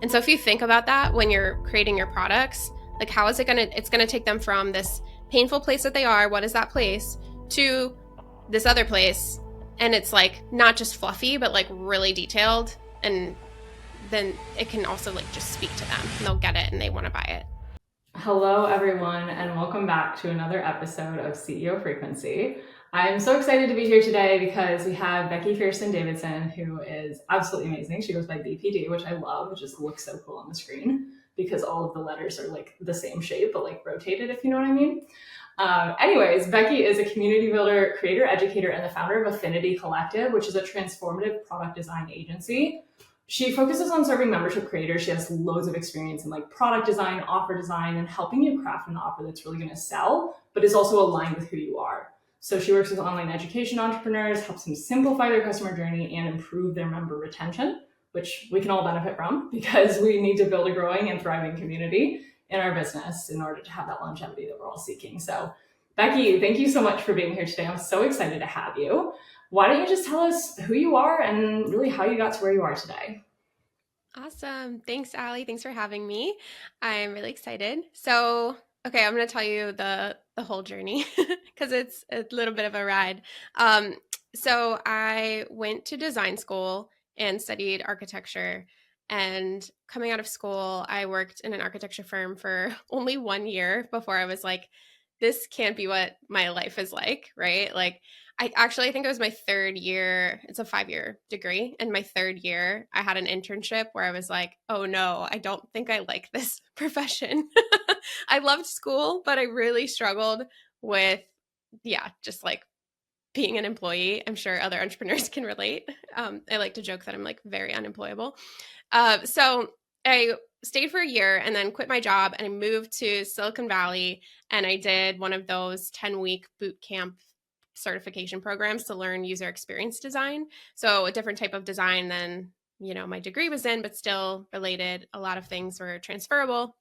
And so if you think about that when you're creating your products, like how is it's going to take them from this painful place that they are, what is that place, to this other place. And it's like not just fluffy, but like really detailed. And then it can also like just speak to them and they'll get it and they want to buy it. Hello, everyone, and welcome back to another episode of CEO Frequency. I'm so excited to be here today because we have Becky Pierson Davidson, who is absolutely amazing. She goes by BPD, which I love. It just looks so cool on the screen because all of the letters are like the same shape, but like rotated, if you know what I mean. Anyways, Becky is a community builder, creator, educator, and the founder of Affinity Collective, which is a transformative product design agency. She focuses on serving membership creators. She has loads of experience in like product design, offer design, and helping you craft an offer that's really going to sell, but is also aligned with who you are. So she works with online education entrepreneurs, helps them simplify their customer journey and improve their member retention, which we can all benefit from because we need to build a growing and thriving community in our business in order to have that longevity that we're all seeking. So Becky, thank you so much for being here today. I'm so excited to have you. Why don't you just tell us who you are and really how you got to where you are today? Awesome. Thanks, Allie. Thanks for having me. I'm really excited. So, okay, I'm going to tell you the whole journey because it's a little bit of a ride. Um, so I went to design school and studied architecture. And coming out of school, I worked in an architecture firm for only 1 year before I was like, this can't be what my life is like, right? Like I think it was my third year. It's a 5 year degree. And my third year, I had an internship where I was like, oh no, I don't think I like this profession. I loved school, but I really struggled with, yeah, just like being an employee. I'm sure other entrepreneurs can relate. I like to joke that I'm like very unemployable. So I stayed for a year and then quit my job and I moved to Silicon Valley and I did one of those 10-week boot camp certification programs to learn user experience design. So a different type of design than, my degree was in, but still related. A lot of things were transferable.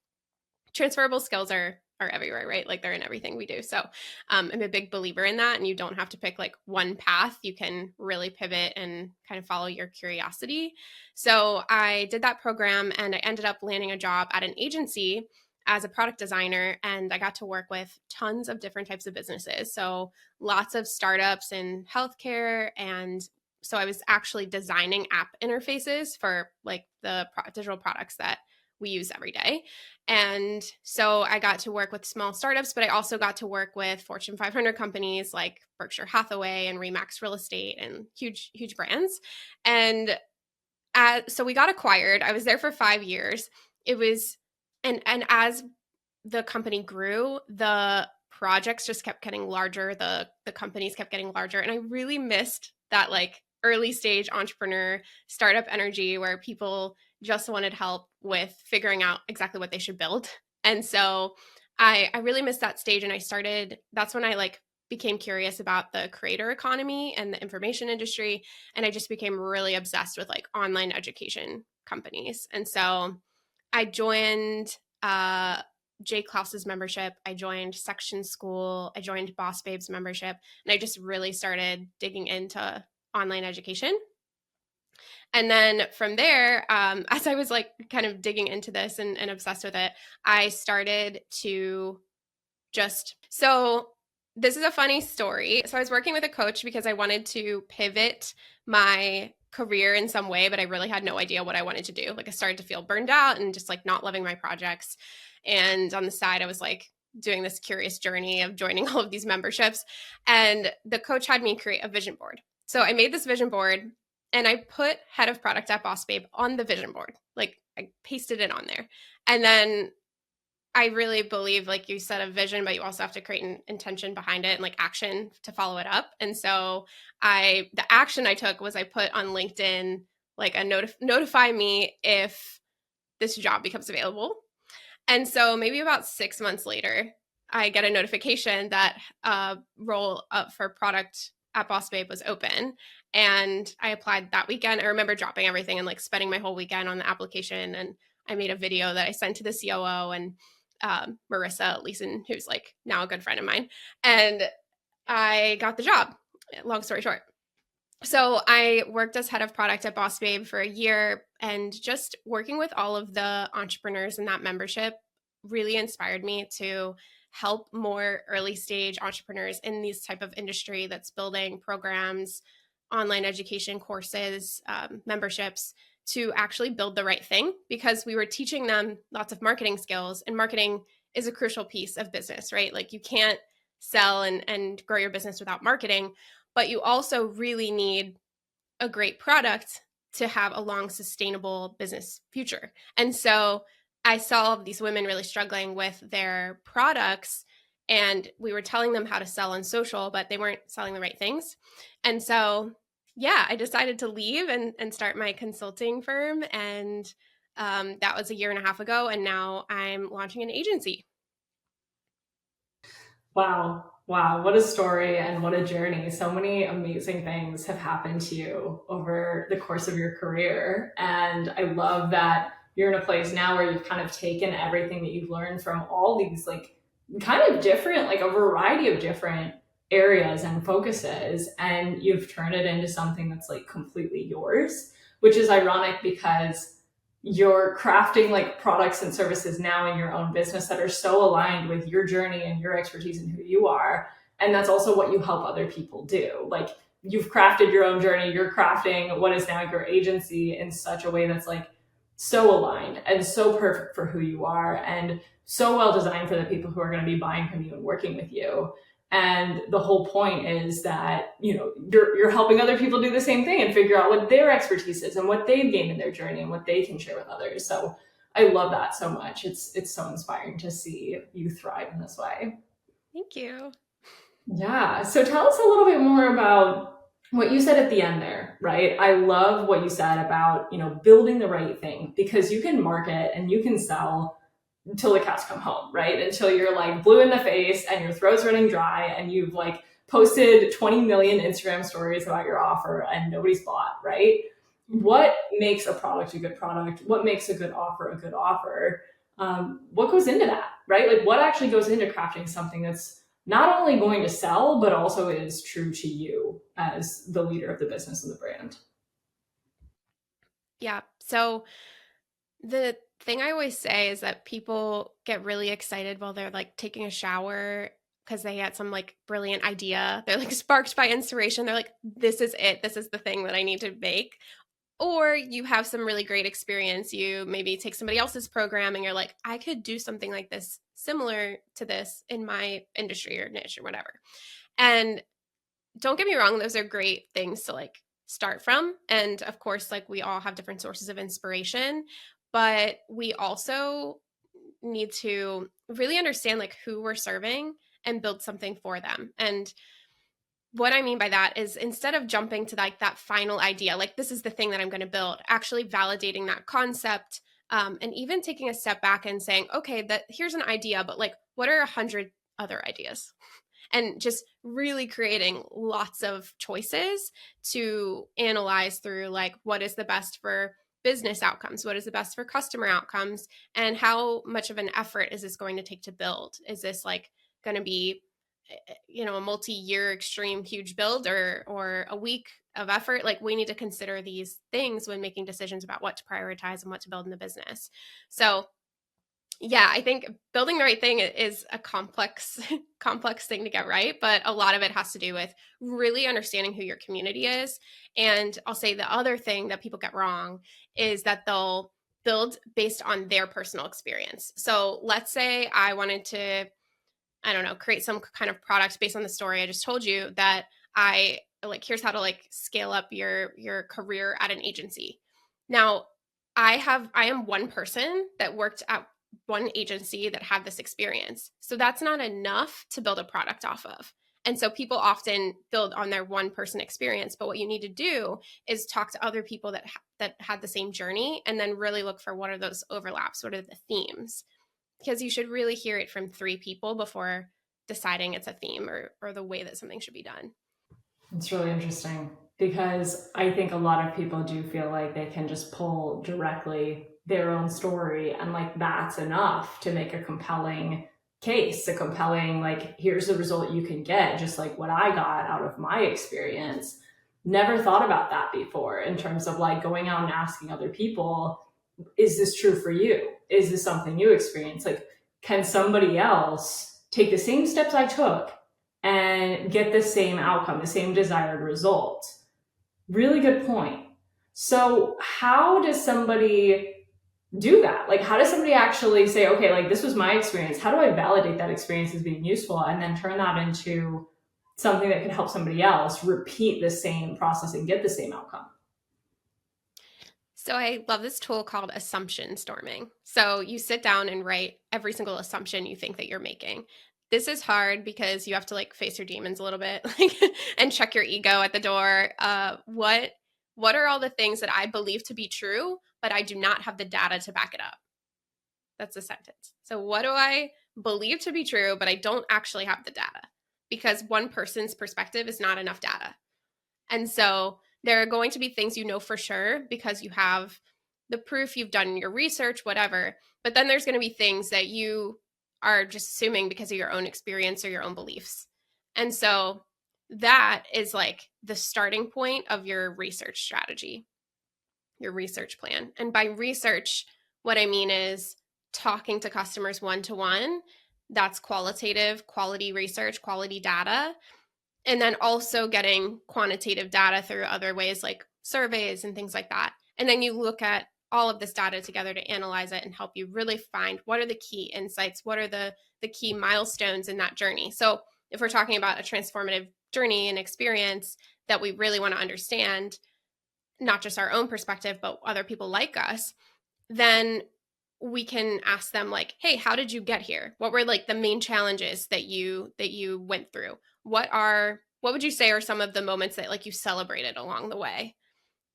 Transferable skills are everywhere, right? Like they're in everything we do. So I'm a big believer in that. And you don't have to pick like one path. You can really pivot and kind of follow your curiosity. So I did that program and I ended up landing a job at an agency as a product designer. And I got to work with tons of different types of businesses. So lots of startups in healthcare. And so I was actually designing app interfaces for like the digital products that we use every day. And so I got to work with small startups, but I also got to work with Fortune 500 companies like Berkshire Hathaway and Remax Real Estate and huge, huge brands. And so we got acquired. I was there for 5 years. It was, and as the company grew, the projects just kept getting larger. The companies kept getting larger. And I really missed that like early stage entrepreneur startup energy where people just wanted help with figuring out exactly what they should build. And so I really missed that stage. And that's when I like became curious about the creator economy and the information industry. And I just became really obsessed with like online education companies. And so I joined Jay Klaus's membership. I joined Section School. I joined Boss Babe's membership. And I just really started digging into online education. And then from there, as I was like kind of digging into this and obsessed with it, I started to so this is a funny story. So I was working with a coach because I wanted to pivot my career in some way, but I really had no idea what I wanted to do. Like I started to feel burned out and just like not loving my projects. And on the side, I was like doing this curious journey of joining all of these memberships. And the coach had me create a vision board. So I made this vision board and I put head of product at Boss Babe on the vision board. Like I pasted it on there. And then I really believe, like you said, a vision, but you also have to create an intention behind it and like action to follow it up. And so the action I took was I put on LinkedIn, like a notify me if this job becomes available. And so maybe about 6 months later, I get a notification that role up for product at Boss Babe was open. And I applied that weekend. I remember dropping everything and like spending my whole weekend on the application. And I made a video that I sent to the COO and Marissa Leeson, who's like now a good friend of mine. And I got the job, long story short. So I worked as head of product at Boss Babe for a year, and just working with all of the entrepreneurs in that membership really inspired me to help more early stage entrepreneurs in this type of industry that's building programs, online education courses, memberships, to actually build the right thing, because we were teaching them lots of marketing skills, and marketing is a crucial piece of business, right? Like you can't sell and grow your business without marketing, but you also really need a great product to have a long, sustainable business future. And so I saw these women really struggling with their products, and we were telling them how to sell on social, but they weren't selling the right things. And so, yeah, I decided to leave and start my consulting firm. And that was a year and a half ago. And now I'm launching an agency. Wow. Wow. What a story and what a journey. So many amazing things have happened to you over the course of your career. And I love that you're in a place now where you've kind of taken everything that you've learned from all these, like, kind of different, like a variety of different areas and focuses, and you've turned it into something that's like completely yours, which is ironic because you're crafting like products and services now in your own business that are so aligned with your journey and your expertise and who you are. And that's also what you help other people do. Like you've crafted your own journey, you're crafting what is now your agency in such a way that's like so aligned and so perfect for who you are and so well designed for the people who are going to be buying from you and working with you. And the whole point is that, you know, you're helping other people do the same thing and figure out what their expertise is and what they've gained in their journey and what they can share with others. So I love that so much. It's so inspiring to see you thrive in this way. Thank you. Yeah. So tell us a little bit more about what you said at the end there, right? I love what you said about, you know, building the right thing, because you can market and you can sell until the cows come home, right? Until you're like blue in the face and your throat's running dry and you've like posted 20 million Instagram stories about your offer and nobody's bought, right? What makes a product a good product? What makes a good offer a good offer? What goes into that, right? Like what actually goes into crafting something that's not only going to sell, but also is true to you as the leader of the business and the brand? Yeah. So the thing I always say is that people get really excited while they're like taking a shower because they had some like brilliant idea. They're like sparked by inspiration. They're like, this is it. This is the thing that I need to make. Or you have some really great experience. You maybe take somebody else's program and you're like, I could do something like this, similar to this in my industry or niche or whatever. And don't get me wrong, those are great things to like start from. And of course, like we all have different sources of inspiration, but we also need to really understand like who we're serving and build something for them. And what I mean by that is, instead of jumping to like that final idea, like this is the thing that I'm going to build, actually validating that concept, and even taking a step back and saying, okay, that here's an idea, but like, what are 100 other ideas? And just really creating lots of choices to analyze through, like, what is the best for business outcomes, what is the best for customer outcomes, and how much of an effort is this going to take to build? Is this like going to be, you know, a multi-year extreme huge build, or a week of effort? Like, we need to consider these things when making decisions about what to prioritize and what to build in the business. So yeah, I think building the right thing is a complex complex thing to get right, but a lot of it has to do with really understanding who your community is. And I'll say the other thing that people get wrong is that they'll build based on their personal experience. So let's say I wanted to, I don't know, create some kind of product based on the story I just told you, that I like, here's how to like scale up your career at an agency. Now, I am one person that worked at one agency that had this experience. So that's not enough to build a product off of. And so people often build on their one person experience, but what you need to do is talk to other people that had the same journey, and then really look for what are those overlaps, what are the themes, because you should really hear it from three people before deciding it's a theme, or the way that something should be done. It's really interesting because I think a lot of people do feel like they can just pull directly their own story and like that's enough to make a compelling case, a compelling, like, here's the result you can get, just like what I got out of my experience. never thought about that before in terms of like going out and asking other people, is this true for you? Is this something you experience? Like, can somebody else take the same steps I took and get the same outcome, the same desired result? Really good point. So how does somebody do that? Like, how does somebody actually say, okay, like this was my experience. How do I validate that experience as being useful and then turn that into something that can help somebody else repeat the same process and get the same outcome? So I love this tool called assumption storming. So you sit down and write every single assumption you think that you're making. This is hard because you have to like face your demons a little bit, like, and check your ego at the door. What are all the things that I believe to be true, but I do not have the data to back it up? That's a sentence. So what do I believe to be true, but I don't actually have the data? Because one person's perspective is not enough data. And so there are going to be things you know for sure because you have the proof, you've done your research, whatever. But then there's going to be things that you are just assuming because of your own experience or your own beliefs. And so that is like the starting point of your research strategy, your research plan. And by research, what I mean is talking to customers one-to-one. That's qualitative, quality research, quality data. And then also getting quantitative data through other ways like surveys and things like that. And then you look at all of this data together to analyze it and help you really find what are the key insights, what are the key milestones in that journey. So if we're talking about a transformative journey and experience that we really want to understand, not just our own perspective, but other people like us, then we can ask them like, hey, how did you get here? What were like the main challenges that you went through? What would you say are some of the moments that like you celebrated along the way?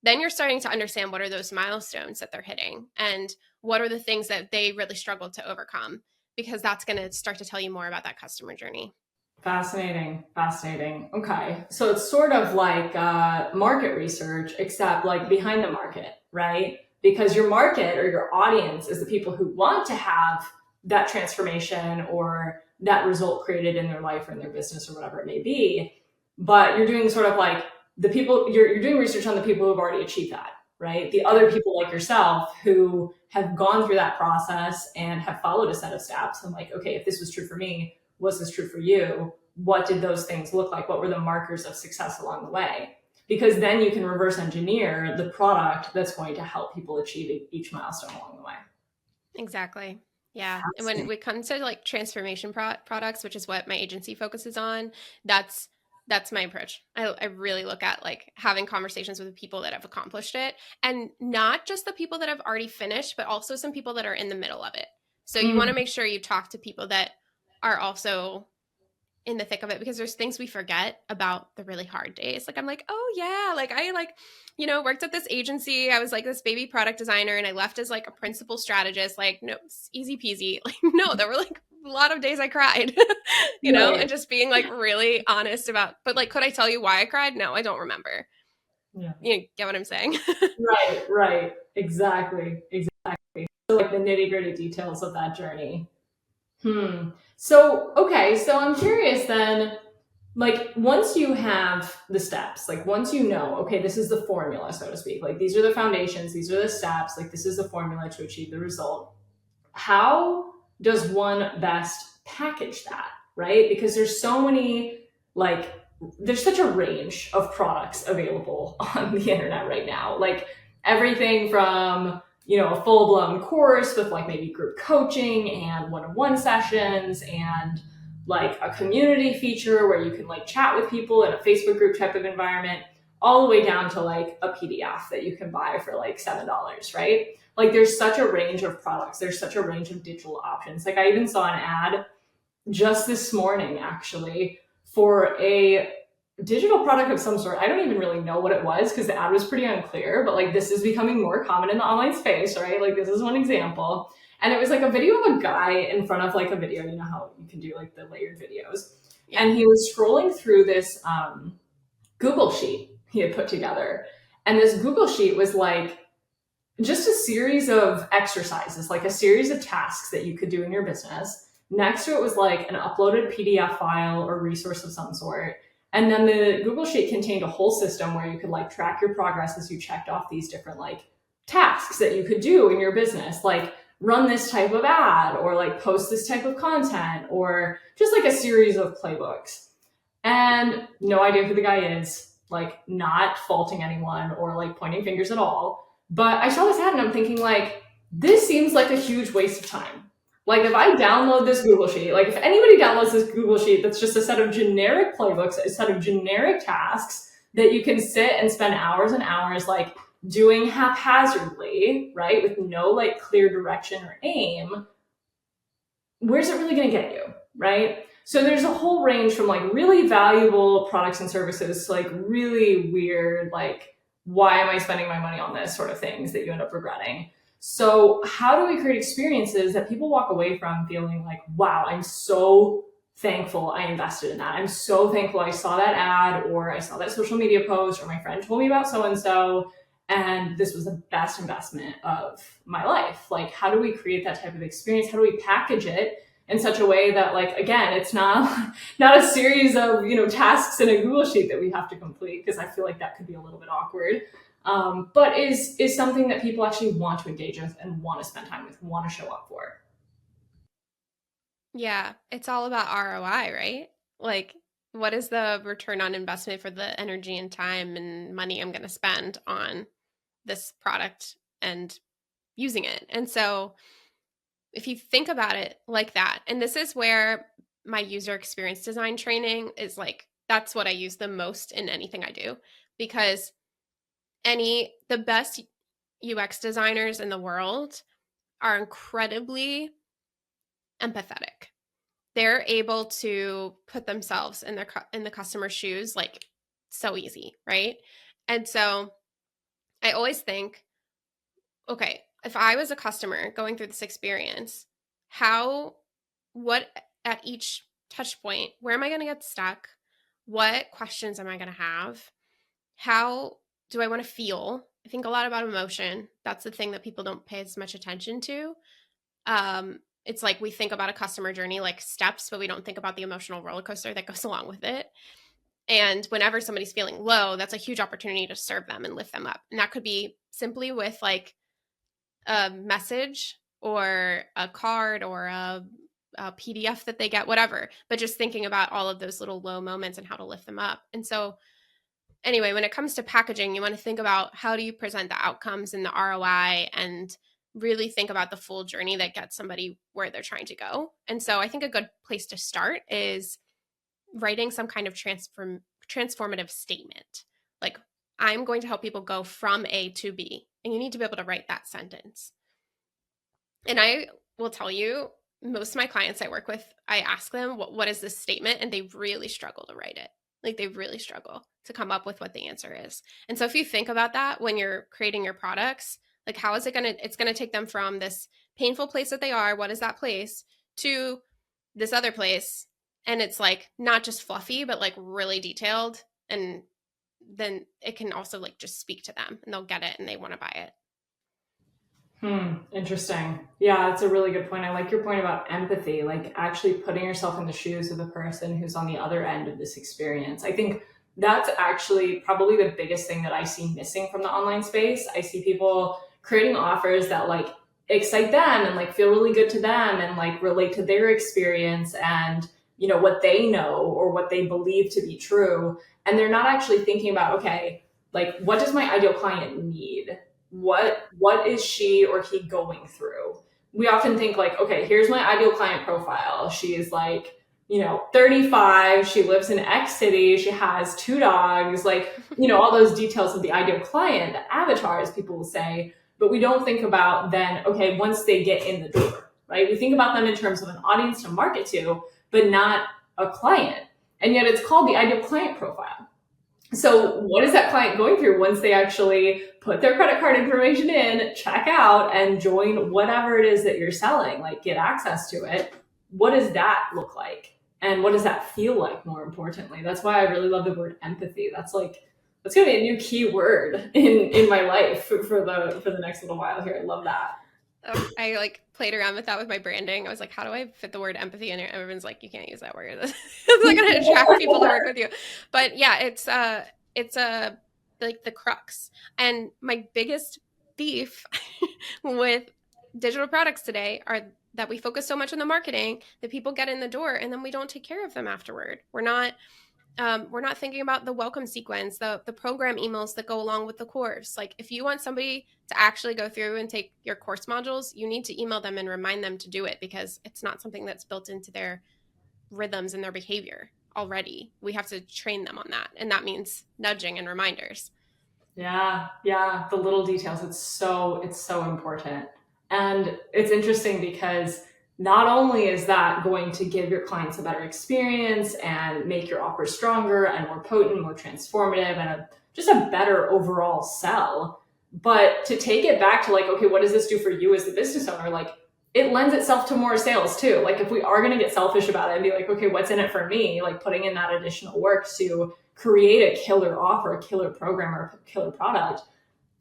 Then you're starting to understand what are those milestones that they're hitting and what are the things that they really struggled to overcome, because that's going to start to tell you more about that customer journey. Fascinating. Fascinating. Okay. So it's sort of like market research, except like behind the market, right? Because your market or your audience is the people who want to have that transformation or that result created in their life or in their business or whatever it may be. But you're doing sort of like the people, you're doing research on the people who've already achieved that, right? The other people like yourself who have gone through that process and have followed a set of steps and like, okay, if this was true for me, was this true for you? What did those things look like? What were the markers of success along the way? Because then you can reverse engineer the product that's going to help people achieve each milestone along the way. Exactly. Yeah. And when it comes to like transformation products, which is what my agency focuses on, that's my approach. I really look at like having conversations with the people that have accomplished it, and not just the people that have already finished, but also some people that are in the middle of it. So you want to make sure you talk to people that are also in the thick of it, because there's things we forget about the really hard days. Like I'm like, oh yeah, like I like, worked at this agency. I was like this baby product designer and I left as like a principal strategist. Like, no, easy peasy. Like, no, there were like a lot of days I cried, Right. and just being like really honest about, but like, could I tell you why I cried? No, I don't remember. Yeah. You get what I'm saying? Right. Exactly. So like the nitty gritty details of that journey. So, okay. So I'm curious then, like once you have the steps, like once you know, okay, this is the formula, so to speak, like these are the foundations, these are the steps, like this is the formula to achieve the result. How does one best package that, right? Because there's so many, like, there's such a range of products available on the internet right now. Like everything from, a full blown course with like maybe group coaching and one-on-one sessions and like a community feature where you can like chat with people in a Facebook group type of environment, all the way down to like a PDF that you can buy for like $7, right? Like there's such a range of products. There's such a range of digital options. Like I even saw an ad just this morning actually for a digital product of some sort. I don't even really know what it was because the ad was pretty unclear, but like this is becoming more common in the online space, right? Like this is one example. And it was like a video of a guy in front of like a video. You know how you can do like the layered videos. Yeah. And he was scrolling through this Google sheet he had put together. And this Google sheet was like just a series of exercises, like a series of tasks that you could do in your business. Next to it was like an uploaded PDF file or resource of some sort. And then the Google Sheet contained a whole system where you could like track your progress as you checked off these different like tasks that you could do in your business, like run this type of ad or like post this type of content or just like a series of playbooks. And no idea who the guy is, like not faulting anyone or like pointing fingers at all. But I saw this ad and I'm thinking like, this seems like a huge waste of time. Like if I download this Google Sheet, like if anybody downloads this Google Sheet, that's just a set of generic playbooks, a set of generic tasks that you can sit and spend hours and hours like doing haphazardly, right? With no like clear direction or aim, where's it really going to get you, right? So there's a whole range from like really valuable products and services to like really weird, like, why am I spending my money on this sort of things that you end up regretting. So how do we create experiences that people walk away from feeling like, wow, I'm so thankful I invested in that. I'm so thankful I saw that ad or I saw that social media post or my friend told me about so-and-so and this was the best investment of my life. Like, how do we create that type of experience? How do we package it in such a way that, like, again, it's not a series of, tasks in a Google Sheet that we have to complete, because I feel like that could be a little bit awkward. But is something that people actually want to engage with and want to spend time with, want to show up for. Yeah, it's all about ROI, right? Like, what is the return on investment for the energy and time and money I'm going to spend on this product and using it? And so if you think about it like that, and this is where my user experience design training is like, that's what I use the most in anything I do, because the best UX designers in the world are incredibly empathetic. They're able to put themselves in the customer's shoes like so easy, right? And so I always think, okay, if I was a customer going through this experience, what at each touch point, where am I going to get stuck? What questions am I going to have? How do I want to feel? I think a lot about emotion. That's the thing that people don't pay as much attention to. It's like we think about a customer journey like steps, but we don't think about the emotional roller coaster that goes along with it. And whenever somebody's feeling low, that's a huge opportunity to serve them and lift them up. And that could be simply with like a message or a card or a PDF that they get, whatever. But just thinking about all of those little low moments and how to lift them up. And so anyway, when it comes to packaging, you want to think about how do you present the outcomes and the ROI and really think about the full journey that gets somebody where they're trying to go. And so I think a good place to start is writing some kind of transformative statement. Like, I'm going to help people go from A to B. And you need to be able to write that sentence. And I will tell you, most of my clients I work with, I ask them, what is this statement? And they really struggle to write it. Like, they really struggle to come up with what the answer is. And so if you think about that when you're creating your products, like, how is it's going to take them from this painful place that they are, what is that place, to this other place. And it's like not just fluffy, but like really detailed. And then it can also like just speak to them and they'll get it and they want to buy it. Interesting. Yeah, it's a really good point. I like your point about empathy, like actually putting yourself in the shoes of the person who's on the other end of this experience. I think that's actually probably the biggest thing that I see missing from the online space. I see people creating offers that like excite them and like feel really good to them and like relate to their experience and what they know or what they believe to be true. And they're not actually thinking about, okay, like what does my ideal client need? What is she or he going through? We often think like, okay, here's my ideal client profile. She is like, 35, she lives in X city, she has 2 dogs, like, all those details of the ideal client, the avatar, as people will say. But we don't think about then, okay, once they get in the door, right? We think about them in terms of an audience to market to, but not a client. And yet it's called the ideal client profile. So what is that client going through once they actually put their credit card information in, check out, and join whatever it is that you're selling, like get access to it? What does that look like? And what does that feel like, more importantly? That's why I really love the word empathy. That's going to be a new key word in my life for the next little while here. I love that. I like played around with that with my branding. I was like, how do I fit the word empathy in here? Everyone's like, you can't use that word. It's not going to attract people to work with you. But yeah, it's like the crux. And my biggest beef with digital products today are that we focus so much on the marketing that people get in the door and then we don't take care of them afterward. We're not thinking about the welcome sequence, the program emails that go along with the course. Like if you want somebody to actually go through and take your course modules, you need to email them and remind them to do it because it's not something that's built into their rhythms and their behavior already. We have to train them on that. And that means nudging and reminders. Yeah, yeah, the little details. It's so important. And it's interesting because not only is that going to give your clients a better experience and make your offer stronger and more potent, more transformative, and just a better overall sell, but to take it back to like, okay, what does this do for you as the business owner? Like, it lends itself to more sales too. Like, if we are going to get selfish about it and be like, okay, what's in it for me? Like, putting in that additional work to create a killer offer, a killer program, or a killer product,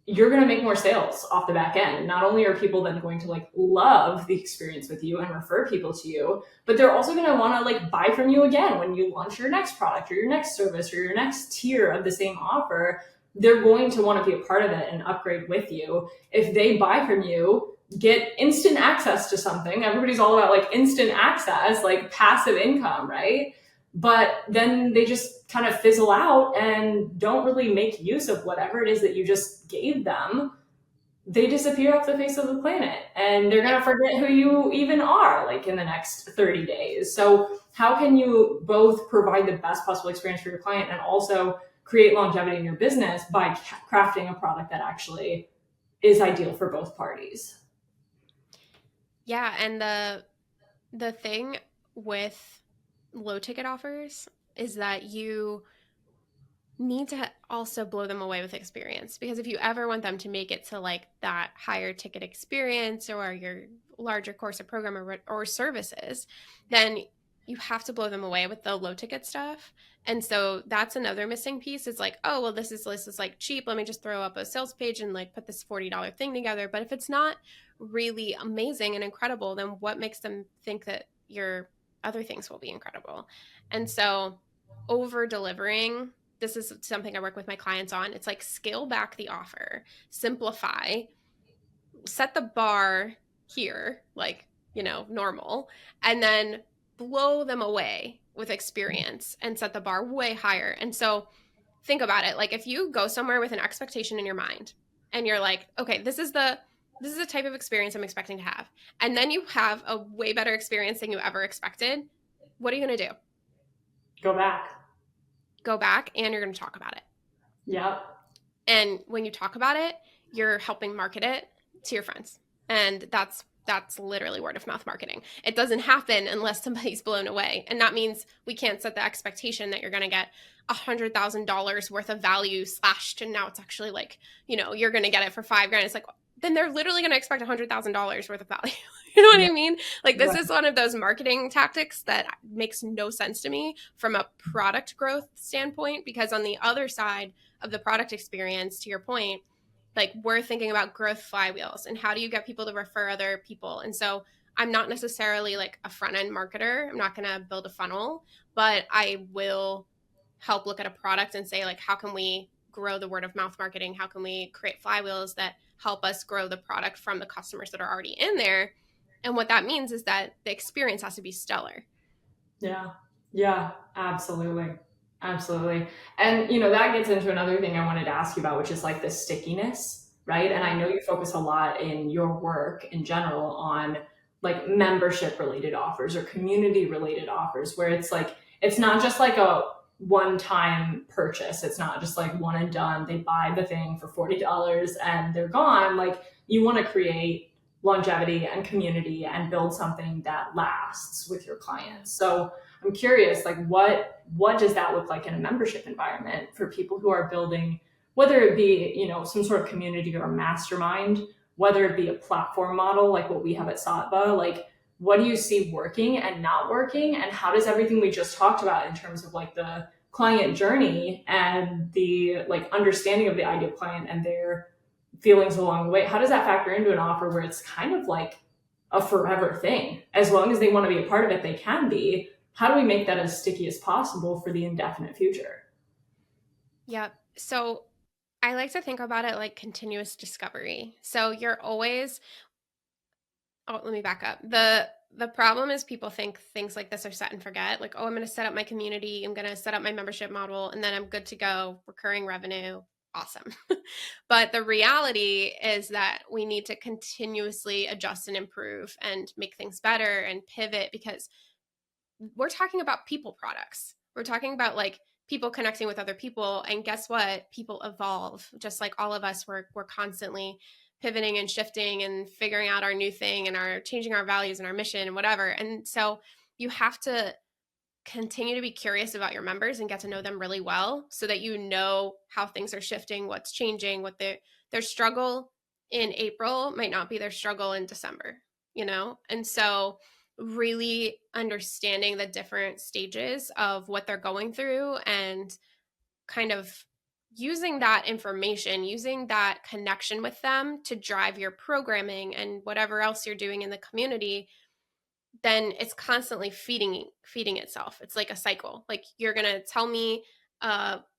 you're going to make more sales off the back end. Not only are people then going to like love the experience with you and refer people to you, but they're also going to want to like buy from you again when you launch your next product or your next service or your next tier of the same offer. They're going to want to be a part of it and upgrade with you. If they buy from you, get instant access to something. Everybody's all about like instant access, like passive income, right? But then they just kind of fizzle out and don't really make use of whatever it is that you just gave them. They disappear off the face of the planet and they're going to forget who you even are like in the next 30 days. So how can you both provide the best possible experience for your client and also create longevity in your business by crafting a product that actually is ideal for both parties? Yeah, and the thing with low ticket offers is that you need to also blow them away with experience because if you ever want them to make it to like that higher ticket experience or your larger course or program or services, then you have to blow them away with the low ticket stuff. And so that's another missing piece. It's like, oh well, this is like cheap, let me just throw up a sales page and like put this $40 thing together. But if it's not really amazing and incredible, then what makes them think that your other things will be incredible? And so over delivering, this is something I work with my clients on. It's like scale back the offer, simplify, set the bar here, like, normal, and then blow them away with experience and set the bar way higher. And so think about it. Like if you go somewhere with an expectation in your mind and you're like, okay, this is the type of experience I'm expecting to have. And then you have a way better experience than you ever expected. What are you going to do? Go back. Go back and you're going to talk about it. Yep. And when you talk about it, you're helping market it to your friends. And that's literally word of mouth marketing. It doesn't happen unless somebody's blown away. And that means we can't set the expectation that you're going to get $100,000 worth of value slashed. And now it's actually like, you're going to get it for $5,000. It's like, then they're literally going to expect $100,000 worth of value. You know what I mean? Like this is one of those marketing tactics that makes no sense to me from a product growth standpoint, because on the other side of the product experience, to your point, like we're thinking about growth flywheels and how do you get people to refer other people. And so I'm not necessarily like a front end marketer. I'm not going to build a funnel, but I will help look at a product and say like, how can we grow the word of mouth marketing? How can we create flywheels that help us grow the product from the customers that are already in there? And what that means is that the experience has to be stellar. Yeah. Yeah, absolutely. Absolutely. And that gets into another thing I wanted to ask you about, which is like the stickiness, right? And I know you focus a lot in your work in general on like membership related offers or community related offers where it's like it's not just like a one time purchase. It's not just like one and done. They buy the thing for $40 and they're gone. Like you want to create longevity and community and build something that lasts with your clients. So I'm curious, like what does that look like in a membership environment for people who are building, whether it be, some sort of community or a mastermind, whether it be a platform model like what we have at Satva, like what do you see working and not working? And how does everything we just talked about in terms of like the client journey and the like understanding of the ideal client and their feelings along the way. How does that factor into an offer where it's kind of like a forever thing? As long as they want to be a part of it, they can be. How do we make that as sticky as possible for the indefinite future? Yep. So I like to think about it like continuous discovery. So you're always, oh, let me back up. The problem is people think things like this are set and forget. Like, oh, I'm going to set up my community, I'm going to set up my membership model, and then I'm good to go, recurring revenue. Awesome. But the reality is that we need to continuously adjust and improve and make things better and pivot, because we're talking about people products. We're talking about like people connecting with other people. And guess what? People evolve. Just like all of us, we're constantly pivoting and shifting and figuring out our new thing and our changing our values and our mission and whatever. And so you have to continue to be curious about your members and get to know them really well, so that you know how things are shifting, what's changing, what their struggle in April might not be their struggle in December, you know? And so really understanding the different stages of what they're going through, and kind of using that information, using that connection with them to drive your programming and whatever else you're doing in the community, then it's constantly feeding itself. It's like a cycle. Like, you're going to tell me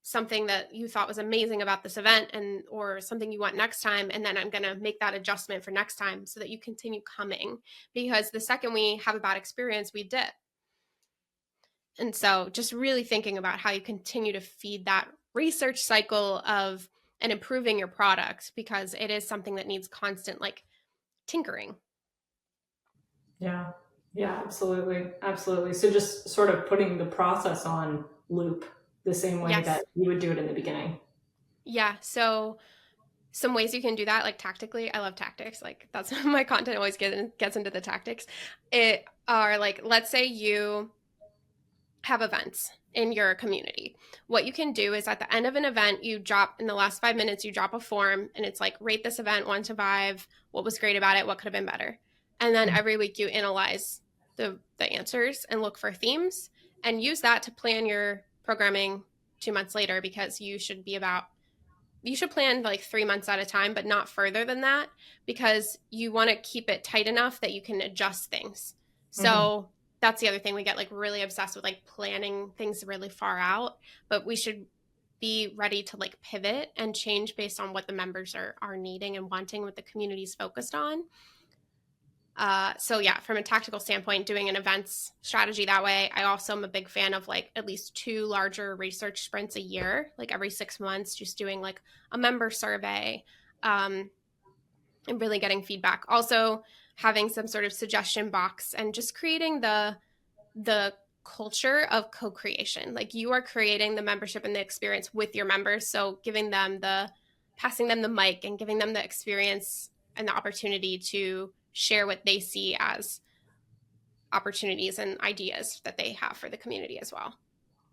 something that you thought was amazing about this event, and or something you want next time, and then I'm going to make that adjustment for next time so that you continue coming, because the second we have a bad experience, we dip. And so just really thinking about how you continue to feed that research cycle of and improving your product, because it is something that needs constant like tinkering. Yeah. Yeah, absolutely. Absolutely. So just sort of putting the process on loop the same way that Yes. you would do it in the beginning. Yeah. So some ways you can do that, like tactically, I love tactics. Like, that's my content always gets into the tactics. It are like, let's say you have events in your community. What you can do is at the end of an event, you drop in the last 5 minutes, you drop a form, and it's like, rate this event 1 to 5. What was great about it? What could have been better? And then every week you analyze the answers and look for themes, and use that to plan your programming 2 months later, because you should plan like 3 months at a time, but not further than that, because you want to keep it tight enough that you can adjust things. Mm-hmm. So that's the other thing. We get like really obsessed with like planning things really far out, but we should be ready to like pivot and change based on what the members are needing and wanting, what the community's focused on. So yeah, from a tactical standpoint, doing an events strategy that way. I also am a big fan of like at least 2 larger research sprints a year, like every 6 months, just doing like a member survey, and really getting feedback. Also having some sort of suggestion box, and just creating the culture of co-creation. Like, you are creating the membership and the experience with your members. So passing them the mic and giving them the experience and the opportunity to share what they see as opportunities and ideas that they have for the community as well.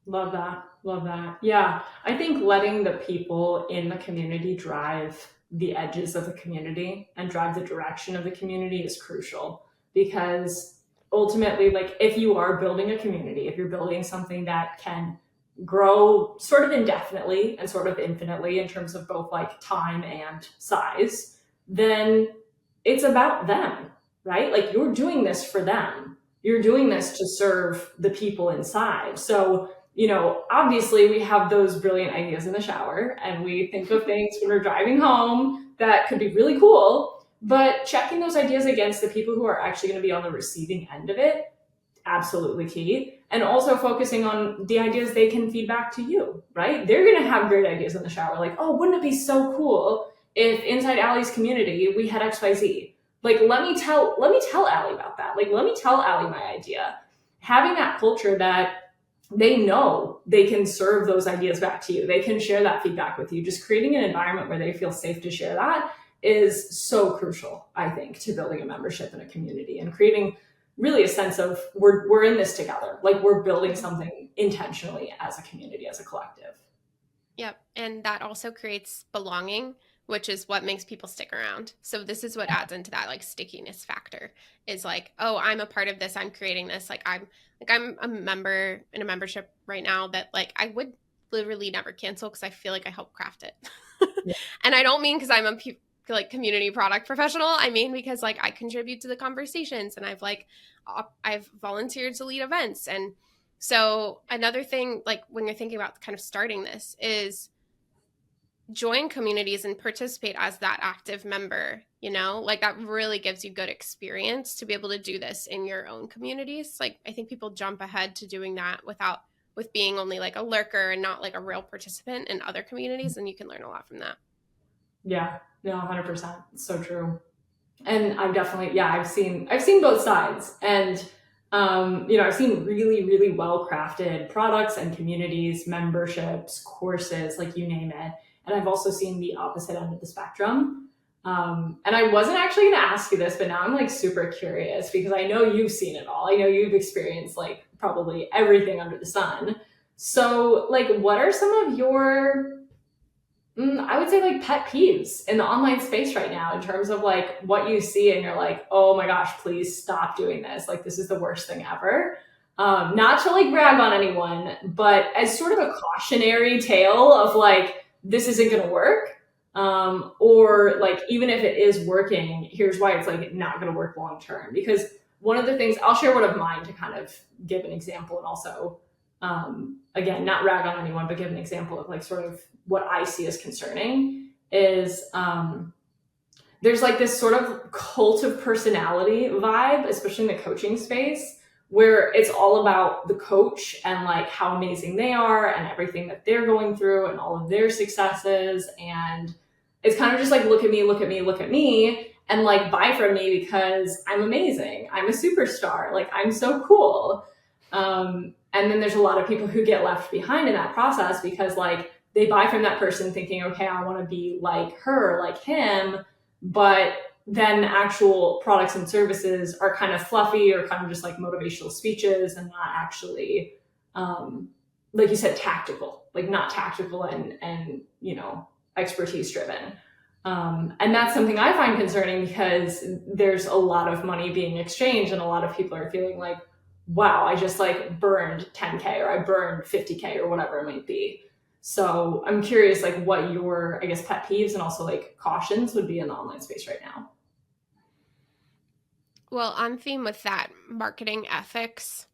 Love that. Love that. Yeah. I think letting the people in the community drive the edges of the community and drive the direction of the community is crucial, because ultimately, like, if you are building a community, if you're building something that can grow sort of indefinitely and sort of infinitely in terms of both like time and size, then it's about them, right? Like, you're doing this for them. You're doing this to serve the people inside. So, obviously we have those brilliant ideas in the shower and we think of things when we're driving home that could be really cool, but checking those ideas against the people who are actually going to be on the receiving end of it, absolutely key. And also focusing on the ideas they can feed back to you, right? They're going to have great ideas in the shower. Like, oh, wouldn't it be so cool if inside Allie's community we had XYZ? Like, let me tell Allie about that. Like, let me tell Allie my idea. Having that culture that they know they can serve those ideas back to you. They can share that feedback with you. Just creating an environment where they feel safe to share that is so crucial, I think, to building a membership in a community and creating really a sense of we're in this together. Like, we're building something intentionally as a community, as a collective. Yep. And that also creates belonging, which is what makes people stick around. So this is what adds into that like stickiness factor, is like, oh, I'm a part of this. I'm creating this. I'm a member in a membership right now that like I would literally never cancel, because I feel like I helped craft it. Yeah. And I don't mean because like community product professional. I mean, because like I contribute to the conversations and I've volunteered to lead events. And so another thing, like when you're thinking about kind of starting this, is join communities and participate as that active member, like that really gives you good experience to be able to do this in your own communities. Like I think people jump ahead to doing that with being only like a lurker and not like a real participant in other communities, and you can learn a lot from that. Yeah, no, 100%. It's so true. And I've definitely, yeah, I've seen both sides. And I've seen really, really well crafted products and communities, memberships, courses, like you name it. And I've also seen the opposite end of the spectrum. And I wasn't actually going to ask you this, but now I'm like super curious because I know you've seen it all. I know you've experienced like probably everything under the sun. So, like, what are some of your I would say like pet peeves in the online space right now in terms of like what you see and you're like, oh my gosh, please stop doing this. Like this is the worst thing ever. Not to like rag on anyone, but as sort of a cautionary tale of like, this isn't going to work. Or like, even if it is working, here's why it's like not going to work long term. Because one of the things, I'll share one of mine to kind of give an example and also, again, not rag on anyone, but give an example of like sort of what I see as concerning is there's like this sort of cult of personality vibe, especially in the coaching space, where it's all about the coach and like how amazing they are and everything that they're going through and all of their successes. And it's kind of just like, look at me, look at me, look at me, and like buy from me because I'm amazing. I'm a superstar. Like I'm so cool. And then there's a lot of people who get left behind in that process because like they buy from that person thinking, okay, I want to be like her, like him, but then actual products and services are kind of fluffy or kind of just like motivational speeches and not actually, like you said, tactical, like not tactical and expertise driven. And that's something I find concerning because there's a lot of money being exchanged and a lot of people are feeling like, wow, I just like burned 10K or I burned 50K or whatever it might be. So I'm curious, like, what your, I guess, pet peeves and also like cautions would be in the online space right now. Well, on theme with that, marketing ethics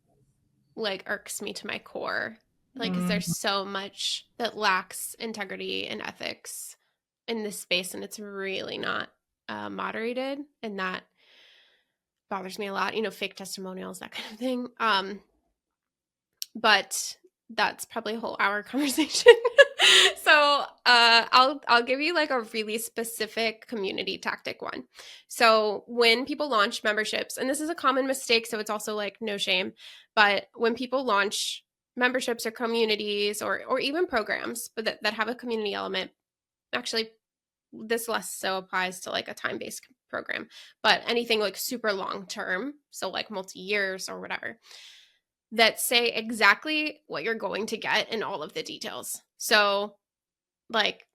like irks me to my core. Like, because there's Mm. so much that lacks integrity and ethics in this space, and it's really not moderated, and that bothers me a lot. Fake testimonials, that kind of thing. But that's probably a whole hour conversation. So I'll give you like a really specific community tactic one. So when people launch memberships, and this is a common mistake, so it's also like no shame, but when people launch memberships or communities or even programs but that have a community element, actually this less so applies to like a time-based program, but anything like super long term, so like multi-years or whatever, that say exactly what you're going to get in all of the details. So, like,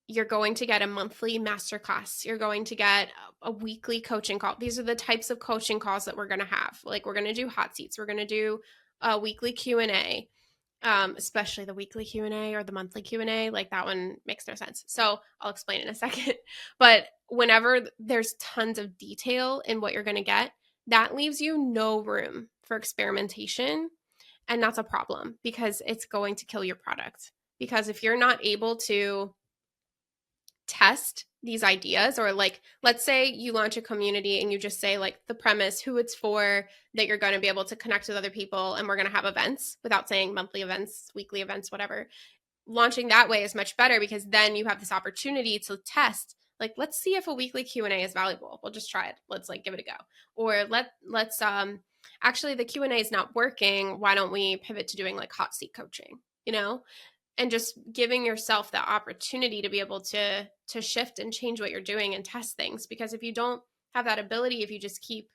you're going to get a monthly masterclass. You're going to get a weekly coaching call. These are the types of coaching calls that we're going to have. Like, we're going to do hot seats. We're going to do a weekly Q&A, especially the weekly Q&A or the monthly Q&A. Like, that one makes no sense. So I'll explain in a second. But whenever there's tons of detail in what you're going to get, that leaves you no room for experimentation. And that's a problem because it's going to kill your product. Because if you're not able to test these ideas, or like, let's say you launch a community and you just say like the premise, who it's for, that you're going to be able to connect with other people, and we're going to have events without saying monthly events, weekly events, whatever. Launching that way is much better because then you have this opportunity to test, like, let's see if a weekly Q&A is valuable. We'll just try it. Let's like give it a go. Or let's actually the Q&A is not working. Why don't we pivot to doing like hot seat coaching, and just giving yourself the opportunity to be able to shift and change what you're doing and test things. Because if you don't have that ability, if you just keep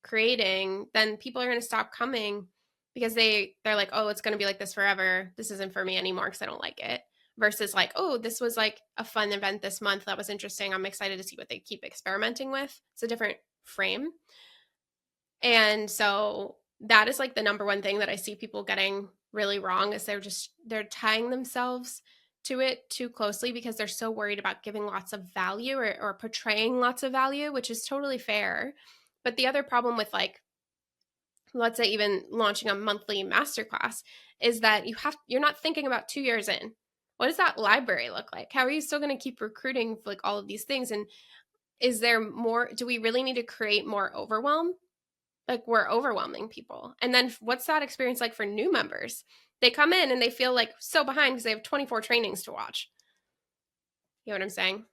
creating, then people are going to stop coming because they're like, oh, it's going to be like this forever. This isn't for me anymore because I don't like it. Versus like, oh, this was like a fun event this month. That was interesting. I'm excited to see what they keep experimenting with. It's a different frame. And so that is like the number one thing that I see people getting really wrong is they're tying themselves to it too closely because they're so worried about giving lots of value or portraying lots of value, which is totally fair. But the other problem with like, let's say even launching a monthly masterclass is that you're not thinking about 2 years in. What does that library look like? How are you still going to keep recruiting for like all of these things? And is there more, do we really need to create more overwhelm? Like we're overwhelming people. And then what's that experience like for new members? They come in and they feel like so behind because they have 24 trainings to watch. You know what I'm saying?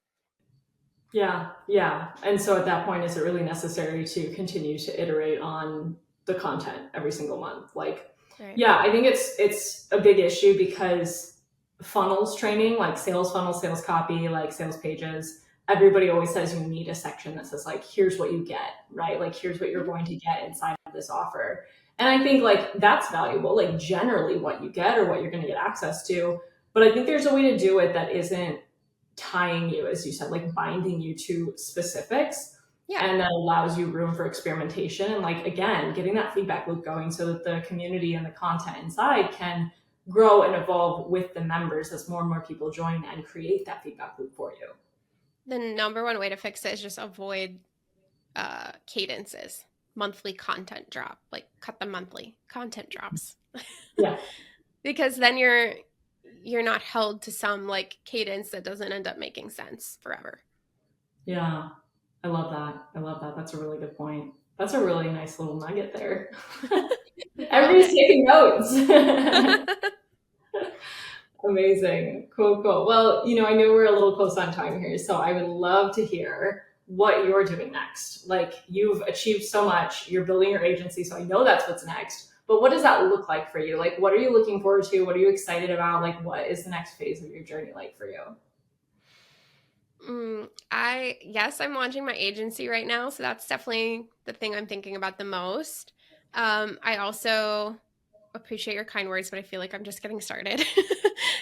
Yeah, yeah. And so at that point, is it really necessary to continue to iterate on the content every single month? Like, Right. yeah, I think it's a big issue because funnels training, like sales funnels, sales copy, like sales pages, everybody always says you need a section that says like, here's what you get, right? Like, here's what you're Mm-hmm. going to get inside of this offer. And I think like that's valuable, like generally what you get or what you're going to get access to. But I think there's a way to do it that isn't tying you, as you said, like binding you to specifics. Yeah. And that allows you room for experimentation. And like, again, getting that feedback loop going so that the community and the content inside can grow and evolve with the members as more and more people join and create that feedback loop for you. The number one way to fix it is just avoid cadences, monthly content drop, like cut the monthly content drops. Yeah. Because then you're not held to some like cadence that doesn't end up making sense forever. Yeah. I love that. I love that. That's a really good point. That's a really nice little nugget there. I nailed Everybody's taking notes. it. Amazing. Cool, cool. Well, I know we're a little close on time here, so I would love to hear what you're doing next. Like, you've achieved so much, you're building your agency, so I know that's what's next. But what does that look like for you? Like, what are you looking forward to? What are you excited about? Like, what is the next phase of your journey like for you? Yes, I'm launching my agency right now, so that's definitely the thing I'm thinking about the most. I also appreciate your kind words, but I feel like I'm just getting started.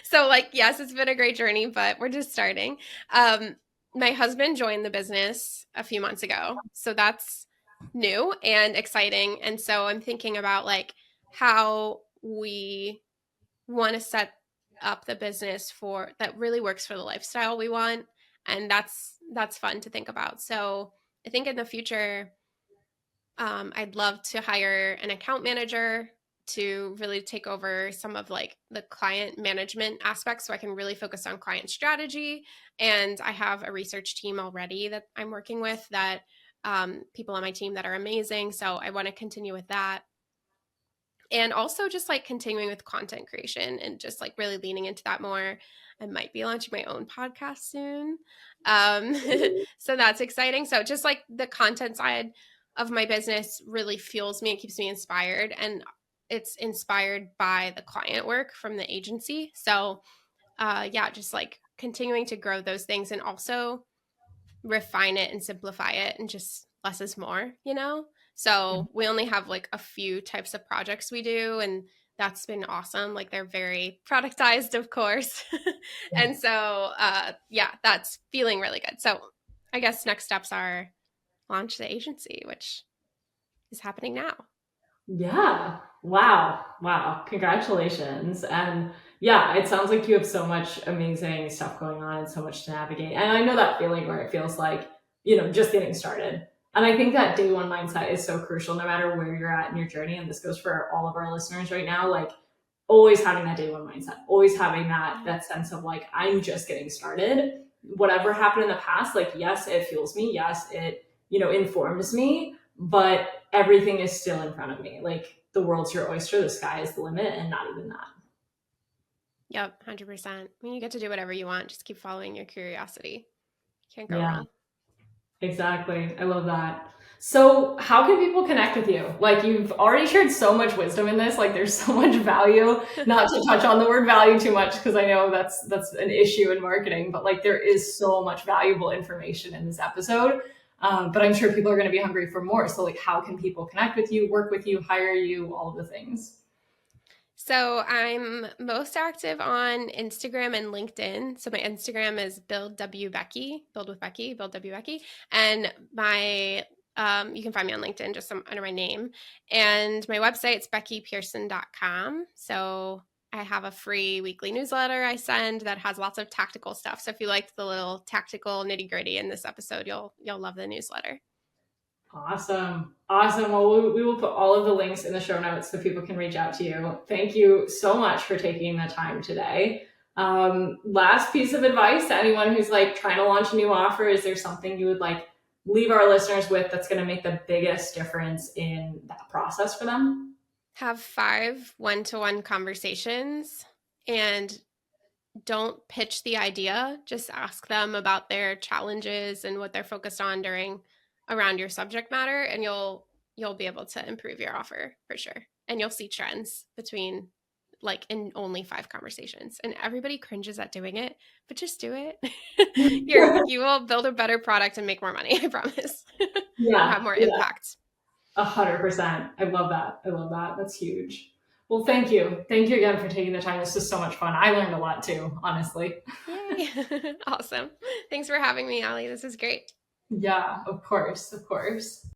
So, like, yes, it's been a great journey, but we're just starting. My husband joined the business a few months ago, so that's new and exciting. And so I'm thinking about like how we want to set up the business for that really works for the lifestyle we want, and that's fun to think about. So I think in the future, I'd love to hire an account manager to really take over some of like the client management aspects so I can really focus on client strategy. And I have a research team already that I'm working with that people on my team that are amazing. So I want to continue with that. And also just like continuing with content creation and just like really leaning into that more. I might be launching my own podcast soon. Um, so that's exciting. So just like the content side of my business really fuels me and keeps me inspired. And it's inspired by the client work from the agency. So yeah, just like continuing to grow those things and also refine it and simplify it and just less is more, you know? So we only have like a few types of projects we do, and that's been awesome. Like they're very productized, of course. And so, yeah, that's feeling really good. So I guess next steps are launch the agency, which is happening now. Yeah. Wow. Wow. Congratulations. And yeah, it sounds like you have so much amazing stuff going on and so much to navigate. And I know that feeling where it feels like, just getting started. And I think that day one mindset is so crucial no matter where you're at in your journey. And this goes for all of our listeners right now. Like, always having that day one mindset, always having that sense of like, I'm just getting started. Whatever happened in the past, like, yes, it fuels me. Yes, it, informs me, but everything is still in front of me. Like, the world's your oyster, the sky is the limit, and not even that. Yep, 100%. I mean, you get to do whatever you want. Just keep following your curiosity. Can't go Yeah, wrong. exactly. I love that. So, how can people connect with you? Like, you've already shared so much wisdom in this. Like, there's so much value. Not to touch on the word value too much, because I know that's an issue in marketing. But like, there is so much valuable information in this episode. But I'm sure people are going to be hungry for more. So, like, how can people connect with you, work with you, hire you, all of the things? So I'm most active on Instagram and LinkedIn. So my Instagram is build W Becky, build with Becky, build W Becky, and my you can find me on LinkedIn just under my name, and my website's beckypierson.com. So I have a free weekly newsletter I send that has lots of tactical stuff. So if you liked the little tactical nitty-gritty in this episode, you'll love the newsletter. Awesome. Awesome. Well, we will put all of the links in the show notes so people can reach out to you. Thank you so much for taking the time today. Last piece of advice to anyone who's like trying to launch a new offer, is there something you would like leave our listeners with that's going to make the biggest difference in that process for them? Have 5 one-to-one conversations and don't pitch the idea. Just ask them about their challenges and what they're focused on around your subject matter, and you'll be able to improve your offer for sure. And you'll see trends between like in only 5 conversations. And everybody cringes at doing it, but just do it. You will build a better product and make more money, I promise. Yeah. Have more impact. 100%. I love that. I love that. That's huge. Well, thank you. Thank you again for taking the time. This was so much fun. I learned a lot too, honestly. Yay. Awesome. Thanks for having me, Allie. This is great. Yeah, of course. Of course.